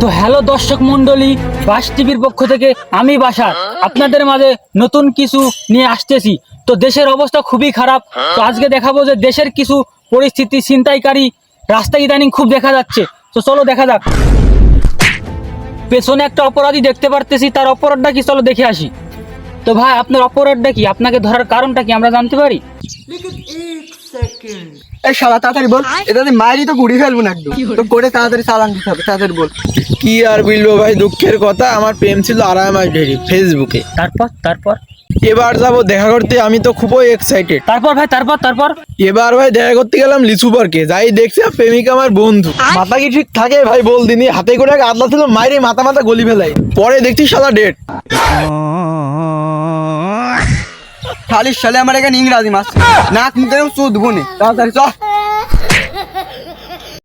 তো হ্যালো দর্শক মন্ডলী, বাস টিভির পক্ষ থেকে আমি বাসার আপনাদের মাঝে নতুন কিছু নিয়ে আসতেছি। তো দেশের অবস্থা খুবই খারাপ। তো আজকে দেখাবো যে দেশের কিছু পরিস্থিতি, ছিনতাইকারী রাস্তায় ইদানিং খুব দেখা যাচ্ছে। তো চলো দেখা যাক। পেছনে একটা অপরাধী দেখতে পারতেছি, তার অপরাধটা কি চলো দেখে আসি। তো ভাই, আপনার অপরাধটা কি? আপনাকে ধরার কারণটা কি আমরা জানতে পারি? এই শালা তাড়াতাড়ি বল, এটা মায়েরই তো গুড়ি ফেলবো না একদম। তো করে তাড়াতাড়ি চালান দিতে হবে, তাড়াতাড়ি বল। কি আর বলবো ভাই, দুঃখের কথা, আমার প্রেম ছিল 2.5 মাস ধরে ফেসবুকে। তারপর তারপর এবার যাব দেখা করতে, আমি তো খুবই এক্সাইটেড। তারপর ভাই তারপর তারপর এবার ভাই দেখা করতে গেলাম লিচু পার্কে, যাই দেখছি প্রেমিক আমার বন্ধু। মাথা কি ঠিক থাকে ভাই বল দিনই, হাতে করে এক আদলা ছিল, মাইরে মাথা মাথা গলি ফেলাই। পরে দেখছি শালা ডেট। খালি শালে আমার এখানে ইংরাজি মারছে, নাক মুখে চোদ বনে। তাড়াতাড়ি চ।